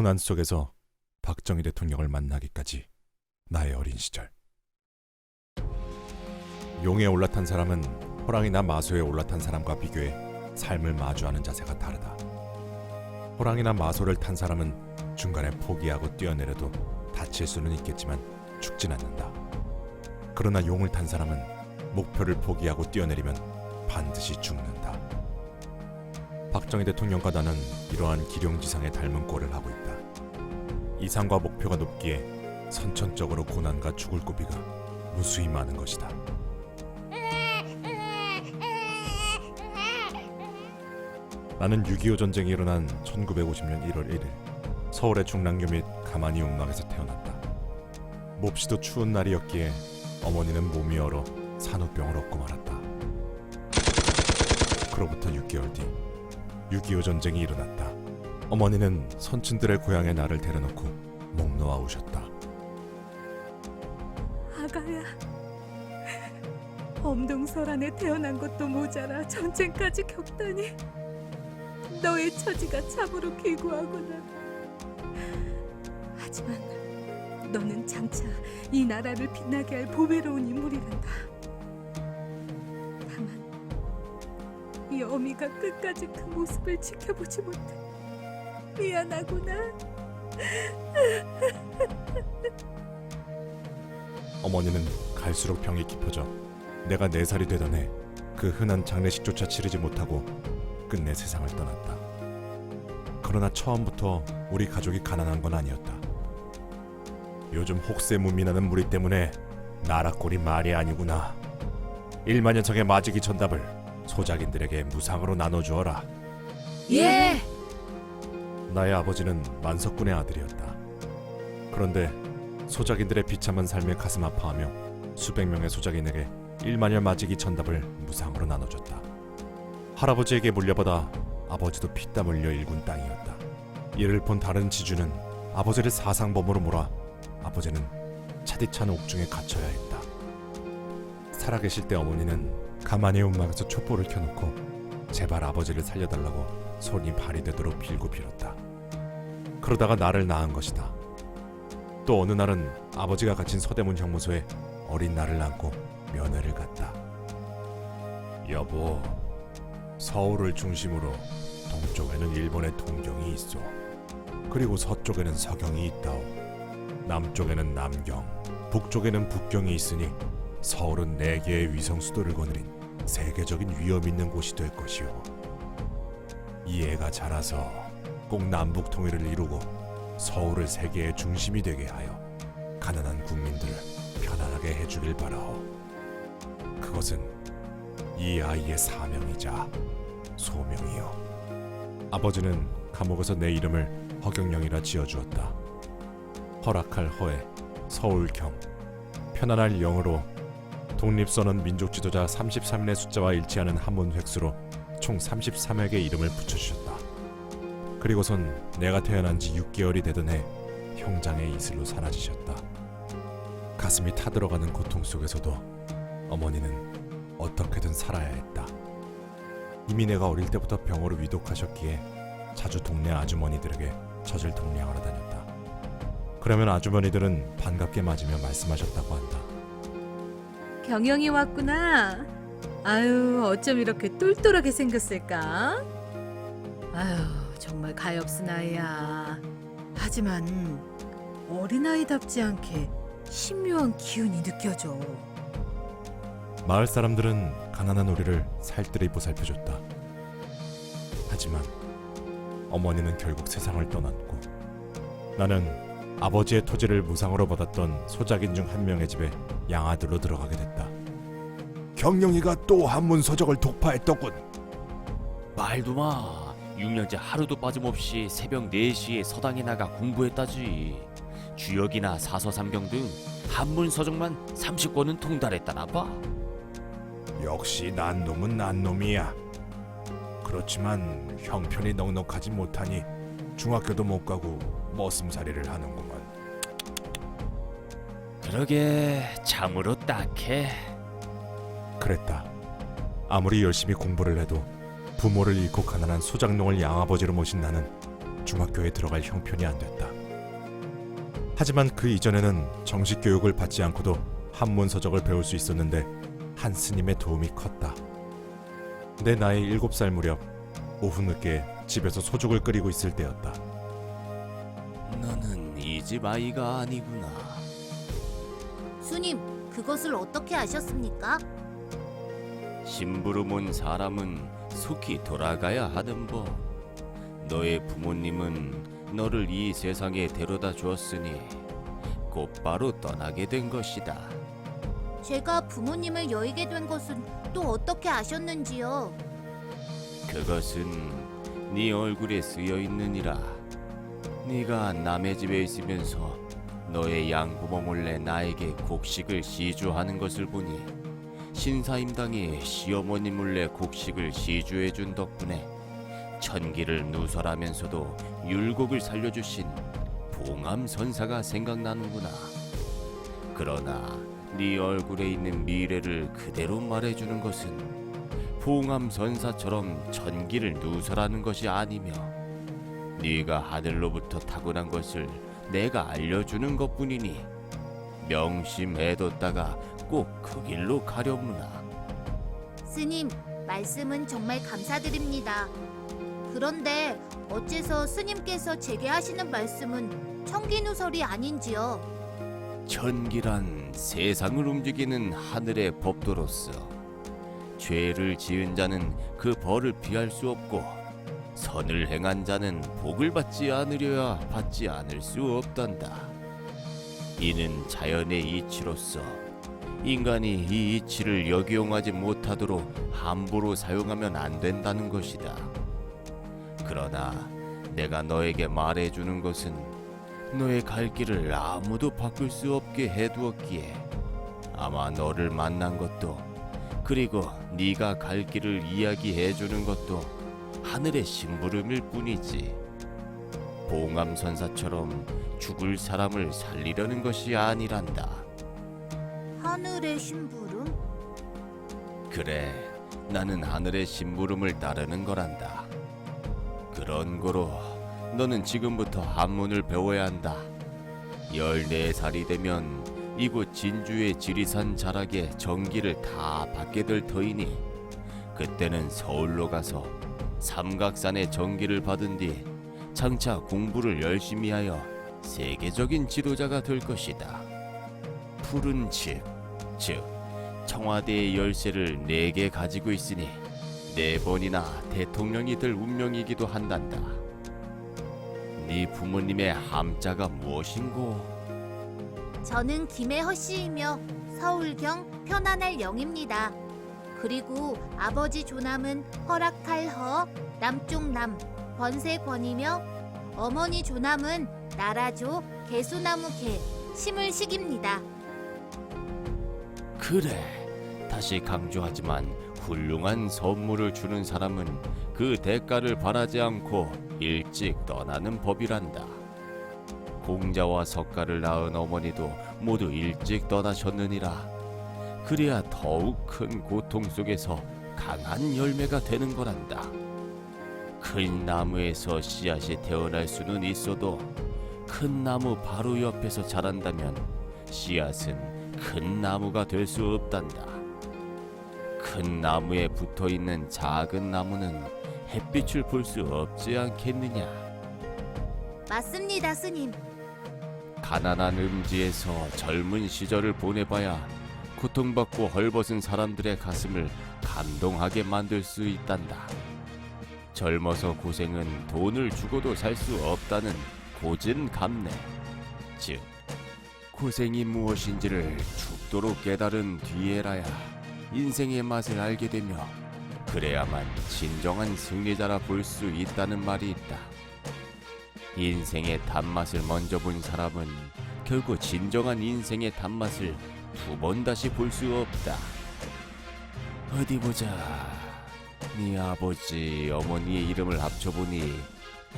고난 속에서 박정희 대통령을 만나기까지 나의 어린 시절. 용에 올라탄 사람은 호랑이나 마소에 올라탄 사람과 비교해 삶을 마주하는 자세가 다르다. 호랑이나 마소를 탄 사람은 중간에 포기하고 뛰어내려도 다칠 수는 있겠지만 죽진 않는다. 그러나 용을 탄 사람은 목표를 포기하고 뛰어내리면 반드시 죽는다. 박정희 대통령과 나는 이러한 기룡지상에 닮은 꼴을 하고 있다. 이상과 목표가 높기에 선천적으로 고난과 죽을 고비가 무수히 많은 것이다. 나는 6.25 전쟁이 일어난 1950년 1월 1일 서울의 중랑교 및 가만히 움막에서 태어났다. 몹시도 추운 날이었기에 어머니는 몸이 얼어 산후병을 얻고 말았다. 그로부터 6개월 뒤 6.25 전쟁이 일어났다. 어머니는 선친들의 고향에 나를 데려놓고 목 놓아 우셨다. 아가야, 엄동설안에 태어난 것도 모자라 전쟁까지 겪다니 너의 처지가 참으로 기구하구나. 하지만 너는 장차 이 나라를 빛나게 할 보배로운 인물이란다. 다만 이 어미가 끝까지 그 모습을 지켜보지 못해 미안하구나. 어머니는 갈수록 병이 깊어져 내가 4살이 되던 해 그 흔한 장례식조차 치르지 못하고 끝내 세상을 떠났다. 그러나 처음부터 우리 가족이 가난한 건 아니었다. 요즘 혹세무민하는 무리 때문에 나라 꼴이 말이 아니구나. 1만 년석의 마지기 천답을 소작인들에게 무상으로 나눠주어라. 예! 나의 아버지는 만석군의 아들이었다. 그런데 소작인들의 비참한 삶에 가슴 아파하며 수백 명의 소작인에게 1만년 마지기 천답을 무상으로 나눠줬다. 할아버지에게 물려받아 아버지도 피땀 흘려 일군 땅이었다. 이를 본 다른 지주는 아버지를 사상범으로 몰아 아버지는 차디찬 옥중에 갇혀야 했다. 살아계실 때 어머니는 가만히 움막에서 촛불을 켜놓고 제발 아버지를 살려달라고 손이 발이 되도록 빌고 빌었다. 그러다가 나를 낳은 것이다. 또 어느 날은 아버지가 갇힌 서대문 형무소에 어린 나를 안고 면회를 갔다. 여보, 서울을 중심으로 동쪽에는 일본의 동경이 있어. 그리고 서쪽에는 서경이 있다오. 남쪽에는 남경, 북쪽에는 북경이 있으니 서울은 4개의 위성 수도를 거느린 세계적인 위험 있는 곳이 될 것이오. 이 애가 자라서 꼭 남북 통일을 이루고 서울을 세계의 중심이 되게 하여 가난한 국민들을 편안하게 해주길 바라오. 그것은 이 아이의 사명이자 소명이요. 아버지는 감옥에서 내 이름을 허경영이라 지어주었다. 허락할 허에 서울경, 편안할 영으로 독립선언 민족 지도자 33인의 숫자와 일치하는 한문 획수로 총 33획의 이름을 붙여주셨다. 그리고선 내가 태어난 지 6개월이 되던 해 형장의 이슬로 사라지셨다. 가슴이 타들어가는 고통 속에서도 어머니는 어떻게든 살아야 했다. 이미 내가 어릴 때부터 병으로 위독하셨기에 자주 동네 아주머니들에게 젖을 동량하러 다녔다. 그러면 아주머니들은 반갑게 맞으며 말씀하셨다고 한다. 경영이 왔구나. 아유, 어쩜 이렇게 똘똘하게 생겼을까? 아유, 정말 가엾은 아이야. 하지만 어린아이답지 않게 신묘한 기운이 느껴져. 마을 사람들은 가난한 우리를 살뜰히 보살펴줬다. 하지만 어머니는 결국 세상을 떠났고 나는 아버지의 토지를 무상으로 받았던 소작인 중 한 명의 집에 양아들로 들어가게 됐다. 경영이가 또 한문 서적을 독파했더군. 말도 마. 6년째 하루도 빠짐없이 새벽 4시에 서당에 나가 공부했다지. 주역이나 사서삼경 등 한문 서적만 30권은 통달했다나 봐. 역시 난 놈은 난 놈이야. 그렇지만 형편이 넉넉하지 못하니 중학교도 못 가고 머슴살이를 하는구만. 그러게 참으로 딱해. 그랬다. 아무리 열심히 공부를 해도 부모를 잃고 가난한 소작농을 양아버지로 모신 나는 중학교에 들어갈 형편이 안 됐다. 하지만 그 이전에는 정식 교육을 받지 않고도 한문 서적을 배울 수 있었는데 한 스님의 도움이 컸다. 내 나이 7살 무렵 오후 늦게 집에서 소죽을 끓이고 있을 때였다. 너는 이 집 아이가 아니구나. 스님, 그것을 어떻게 아셨습니까? 심부름 온 사람은 속히 돌아가야 하는 법. 너의 부모님은 너를 이 세상에 데려다 주었으니 곧바로 떠나게 된 것이다. 제가 부모님을 여의게 된 것은 또 어떻게 아셨는지요? 그것은 네 얼굴에 쓰여 있느니라. 네가 남의 집에 있으면서 너의 양부모 몰래 나에게 곡식을 시주하는 것을 보니 신사임당이 시어머니 몰래 곡식을 시주해 준 덕분에 천기를 누설하면서도 율곡을 살려주신 봉암 선사가 생각나는구나. 그러나 네 얼굴에 있는 미래를 그대로 말해주는 것은 봉암 선사처럼 천기를 누설하는 것이 아니며 네가 하늘로부터 타고난 것을 내가 알려주는 것뿐이니 명심해뒀다가 꼭 그 길로 가려무나. 스님, 말씀은 정말 감사드립니다. 그런데 어째서 스님께서 제게 하시는 말씀은 천기누설이 아닌지요? 천기란 세상을 움직이는 하늘의 법도로서 죄를 지은 자는 그 벌을 피할 수 없고 선을 행한 자는 복을 받지 않으려야 받지 않을 수 없단다. 이는 자연의 이치로서 인간이 이 이치를 역이용하지 못하도록 함부로 사용하면 안 된다는 것이다. 그러나 내가 너에게 말해주는 것은 너의 갈 길을 아무도 바꿀 수 없게 해두었기에 아마 너를 만난 것도 그리고 네가 갈 길을 이야기해주는 것도 하늘의 심부름일 뿐이지 봉암 선사처럼 죽을 사람을 살리려는 것이 아니란다. 하늘의 심부름? 그래, 나는 하늘의 심부름을 따르는 거란다. 그런 거로 너는 지금부터 한문을 배워야 한다. 14살이 되면 이곳 진주의 지리산 자락에 정기를 다 받게 될 터이니 그때는 서울로 가서 삼각산의 정기를 받은 뒤 장차 공부를 열심히 하여 세계적인 지도자가 될 것이다. 푸른 집, 즉 청와대의 열쇠를 4개 가지고 있으니 4번이나 대통령이 될 운명이기도 한단다. 네 부모님의 함자가 무엇인고? 저는 김해허 씨이며 서울경 편안할 영입니다. 그리고 아버지 조남은 허락할 허, 남쪽남, 번세권이며 어머니 조남은 나라조, 개수나무 개, 심을식입니다. 그래, 다시 강조하지만 훌륭한 선물을 주는 사람은 그 대가를 바라지 않고 일찍 떠나는 법이란다. 공자와 석가를 낳은 어머니도 모두 일찍 떠나셨느니라. 그래야 더욱 큰 고통 속에서 강한 열매가 되는 거란다. 큰 나무에서 씨앗이 태어날 수는 있어도 큰 나무 바로 옆에서 자란다면 씨앗은 큰 나무가 될 수 없단다. 큰 나무에 붙어 있는 작은 나무는 햇빛을 볼 수 없지 않겠느냐. 맞습니다, 스님. 가난한 음지에서 젊은 시절을 보내봐야 고통받고 헐벗은 사람들의 가슴을 감동하게 만들 수 있단다. 젊어서 고생은 돈을 주고도 살 수 없다는 고진감래, 즉 고생이 무엇인지를 죽도록 깨달은 뒤에라야 인생의 맛을 알게 되며 그래야만 진정한 승리자라 볼 수 있다는 말이 있다. 인생의 단맛을 먼저 본 사람은 결국 진정한 인생의 단맛을 2번 다시 볼 수 없다. 어디 보자. 네 아버지, 어머니의 이름을 합쳐보니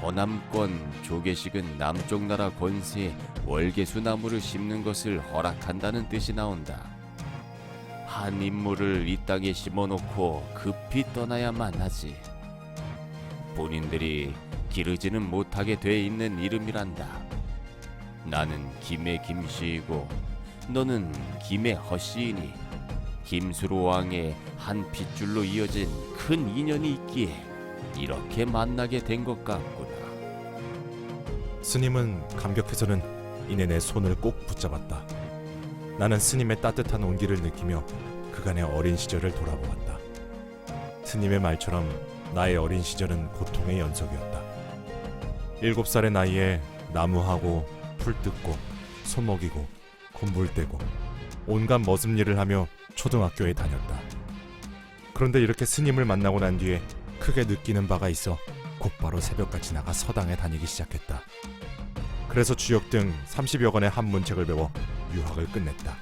허남권 조계식은 남쪽 나라 권세에 월계수 나무를 심는 것을 허락한다는 뜻이 나온다. 한 인물을 이 땅에 심어놓고 급히 떠나야만 하지. 본인들이 기르지는 못하게 돼 있는 이름이란다. 나는 김의 김씨이고 너는 김의 허씨이니 김수로 왕의 한 핏줄로 이어진 큰 인연이 있기에 이렇게 만나게 된 것 같구나. 스님은 감격해서는 이내 내 손을 꼭 붙잡았다. 나는 스님의 따뜻한 온기를 느끼며 그간의 어린 시절을 돌아보았다. 스님의 말처럼 나의 어린 시절은 고통의 연속이었다. 7살의 나이에 나무하고 풀 뜯고 소 먹이고 곤불 떼고 온갖 머슴 일을 하며 초등학교에 다녔다. 그런데 이렇게 스님을 만나고 난 뒤에 크게 느끼는 바가 있어 곧바로 새벽같이 나가 서당에 다니기 시작했다. 그래서 주역 등 30여 권의 한문책을 배워 유학을 끝냈다.